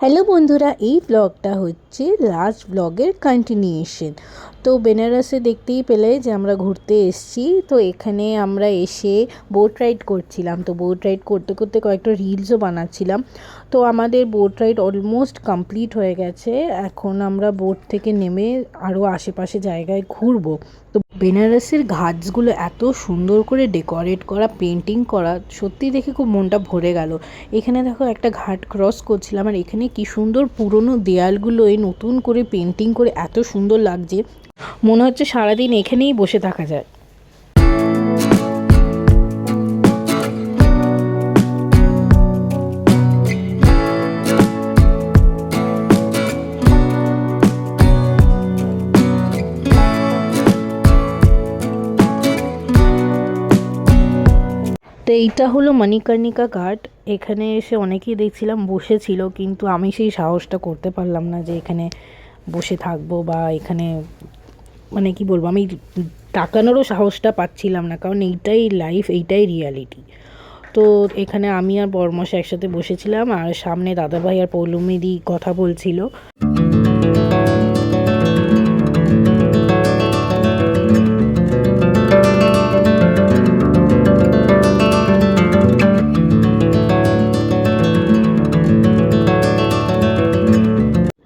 Hello বন্ধুরা, এই ব্লগটা হচ্ছে লাস্ট ব্লগের কন্টিনিউয়েশন। তো বেনারসে দেখতেই পেলে যে আমরা ঘুরতে এসেছি। তো এখানে আমরা এসে বোট রাইড করছিলাম। তো বোট রাইড করতে করতে কয়েকটা রিলসও বানাচ্ছিলাম। তো আমাদের বোট রাইড অলমোস্ট কমপ্লিট হয়ে গেছে। এখন আমরা বোট থেকে নেমে আরও আশেপাশে জায়গায় ঘুরবো। তো বেনারসের ঘাটসগুলো এত সুন্দর করে ডেকোরেট করা, পেন্টিং করা, সত্যি দেখে খুব মনটা ভরে গেল। এখানে দেখো একটা ঘাট ক্রস করছিলাম, আর এখানে কি সুন্দর পুরনো দেয়ালগুলোয় নতুন করে পেন্টিং করে এত সুন্দর লাগছে, মনে হচ্ছে সারাদিন এখানেই বসে থাকা যায়। তো এইটা হলো মণিকর্ণিকা ঘাট। এখানে এসে অনেকেই দেখছিলাম বসেছিল, কিন্তু আমি সেই সাহসটা করতে পারলাম না যে এখানে বসে থাকবো, বা এখানে মানে কি বলবো, আমি তাকানোরও সাহসটা পাচ্ছিলাম না, কারণ এইটাই লাইফ, এইটাই রিয়ালিটি। তো এখানে আমি আর বরমশা একসাথে বসেছিলাম, আর সামনে দাদাভাই আর পৌলমিদি কথা বলছিল।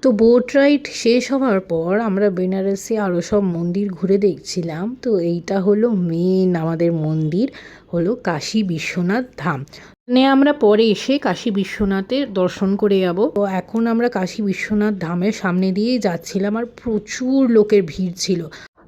তো বোট রাইড শেষ হওয়ার পর আমরা বেনারসে আরও সব মন্দির ঘুরে দেখছিলাম। তো এইটা হলো মেন আমাদের মন্দির, হলো কাশী বিশ্বনাথ ধাম। মানে আমরা পরে এসে কাশী বিশ্বনাথের দর্শন করে যাব। তো এখন আমরা কাশী বিশ্বনাথ ধামের সামনে দিয়েই যাচ্ছিলাম, আর প্রচুর লোকের ভিড় ছিল।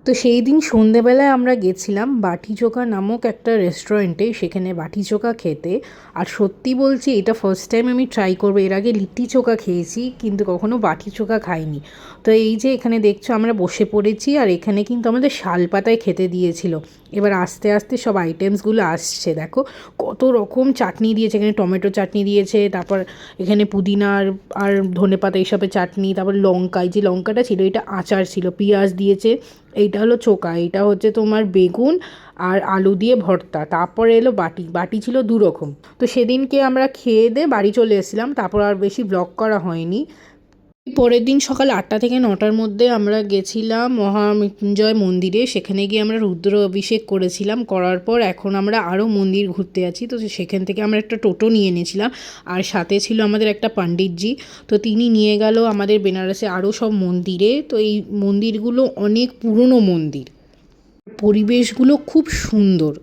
তো সেই দিন সন্ধেবেলায় আমরা গেছিলাম বাটি চোখা নামক একটা রেস্টুরেন্টে, সেখানে বাটি চোখা খেতে। আর সত্যি বলছি, এটা ফার্স্ট টাইম আমি ট্রাই করবো। এর আগে লিট্টি চোখা খেয়েছি, কিন্তু কখনো বাটি চোখা খাইনি। তো এই যে এখানে দেখছো আমরা বসে পড়েছি, আর এখানে কিন্তু আমাদের শাল পাতায় খেতে দিয়েছিল। এবার আস্তে আস্তে সব আইটেমসগুলো আসছে, দেখো কত রকম চাটনি দিয়েছে। এখানে টমেটো চাটনি দিয়েছে, তারপর এখানে পুদিনার আর ধনেপাতা এইসবের চাটনি, তারপর লঙ্কা, এই যে লঙ্কাটা ছিল এটা আচার ছিল, পেঁয়াজ দিয়েছে। এইটা হলো চোকা, এইটা হচ্ছে তোমার বেগুন আর আলু দিয়ে ভর্তা। তারপরে এলো বাটি, বাটি ছিল দু রকম। তো সেদিনকে আমরা খেয়ে দিয়ে বাড়ি চলে এসেছিলাম, তারপর আর বেশি ব্লগ করা হয়নি। পরের দিন সকাল 8টা থেকে 9টার মধ্যে আমরা গেছিলাম মহামৃত্যুঞ্জয় মন্দিরে। সেখানে গিয়ে আমরা রুদ্র অভিষেক করেছিলাম। করার পর এখন আমরা আরও মন্দির ঘুরতে যাচ্ছি। তো সেখান থেকে আমরা একটা টোটো নিয়ে নিয়েছিলাম, আর সাথে ছিল আমাদের একটা পণ্ডিতজি। তো তিনি নিয়ে গেল আমাদের বেনারসে আরও সব মন্দিরে। তো এই মন্দিরগুলো অনেক পুরনো মন্দির, পরিবেশগুলো খুব সুন্দর।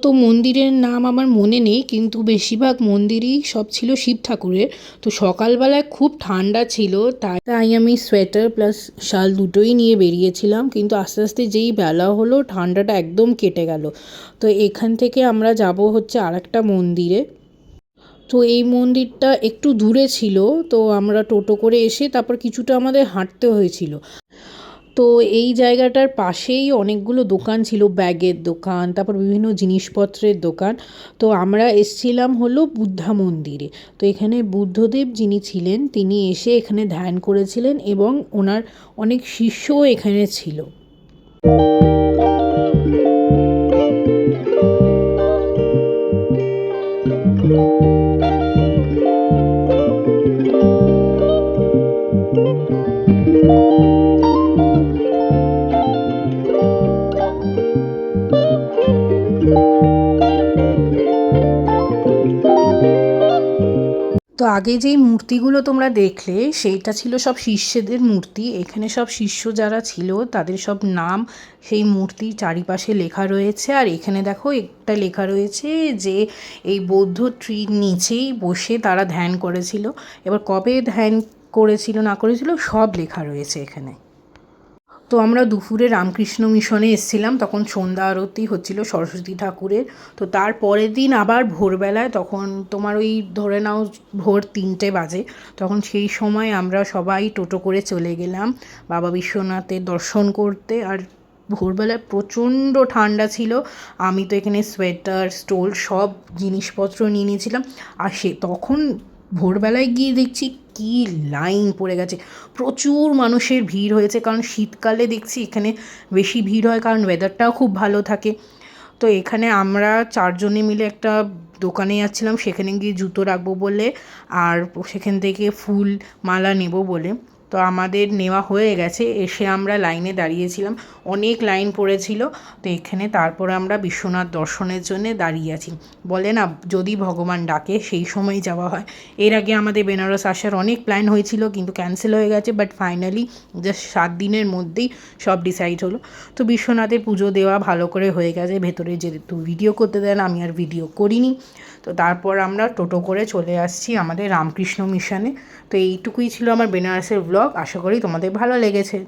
তো মন্দিরের নাম আমার মনে নেই, কিন্তু বেশিরভাগ মন্দিরই সব ছিল শিব ঠাকুরের। তো সকালবেলায় খুব ঠান্ডা ছিল, তাই আমি সোয়েটার প্লাস শাল দুটোই নিয়ে বেরিয়েছিলাম। কিন্তু আস্তে আস্তে যেই বেলা হলো, ঠান্ডাটা একদম কেটে গেল। তো এখান থেকে আমরা যাব হচ্ছে আরেকটা মন্দিরে। তো এই মন্দিরটা একটু দূরে ছিল, তো আমরা টোটো করে এসে তারপর কিছুটা আমাদের হাঁটতে হয়েছিল। তো এই জায়গাটার পাশেই অনেকগুলো দোকান ছিল, ব্যাগের দোকান, তারপর বিভিন্ন জিনিসপত্রের দোকান। তো আমরা এসছিলাম হলো বুদ্ধা মন্দিরে। তো এখানে বুদ্ধদেব যিনি ছিলেন, তিনি এসে এখানে ধ্যান করেছিলেন, এবং ওনার অনেক শিষ্যও এখানে ছিল। তো আগে যেই মূর্তিগুলো তোমরা দেখলে, সেইটা ছিল সব শিষ্যদের মূর্তি। এখানে সব শিষ্য যারা ছিল তাদের সব নাম সেই মূর্তির চারিপাশে লেখা রয়েছে। আর এখানে দেখো একটা লেখা রয়েছে যে এই বৌদ্ধ ট্রির নিচেই বসে তারা ধ্যান করেছিল। এবার কবে ধ্যান করেছিল না করেছিল সব লেখা রয়েছে এখানে। তো আমরা দুপুরে রামকৃষ্ণ মিশনে এসেছিলাম, তখন সন্ধ্যা আরতি হচ্ছিল সরস্বতী ঠাকুরের। তো তার পরের দিন আবার ভোরবেলায়, তখন তোমার ওই ধরে নাও ভোর 3টে বাজে, তখন সেই সময় আমরা সবাই টোটো করে চলে গেলাম বাবা বিশ্বনাথের দর্শন করতে। আর ভোরবেলায় প্রচণ্ড ঠান্ডা ছিল, আমি তো এখানে সোয়েটার স্টোল সব জিনিসপত্র নিয়ে নিয়েছিলাম। আর তখন ভোরবেলায় গিয়ে দেখছি কি লাইন পড়ে গেছে, প্রচুর মানুষের ভিড় হয়েছে, কারণ শীতকালে দেখছি এখানে বেশি ভিড় হয়, কারণ ওয়েদারটাও খুব ভালো থাকে। তো এখানে আমরা 4জনে মিলে একটা দোকানে যাচ্ছিলাম, সেখানে গিয়ে জুতো রাখবো বলে আর সেখান থেকে ফুল মালা নেব বলে। তো আমাদের নেওয়া হয়ে গেছে, এসে আমরা লাইনে দাঁড়িয়েছিলাম, অনেক লাইন পড়েছিল। তো এখানে তারপরে আমরা বিশ্বনাথ দর্শনের জন্য দাঁড়িয়ে আছি। বলে না, যদি ভগবান ডাকে সেই সময় যাওয়া হয়। এর আগে আমাদের বেনারস আসার অনেক প্ল্যান হয়েছিল, কিন্তু ক্যান্সেল হয়ে গেছে, বাট ফাইনালি জাস্ট 7 দিনের মধ্যেই সব ডিসাইড হলো। তো বিশ্বনাথের পুজো দেওয়া ভালো করে হয়ে গেছে, ভেতরে যেহেতু ভিডিও করতে দেন, আমি আর ভিডিও করিনি। তো তারপর আমরা টোটো করে চলে আসছি আমাদের রামকৃষ্ণ মিশনে। তো এইটুকুই ছিল আমার বেনারসের ব্লগ, আশা করি তোমাদের ভালো লেগেছে।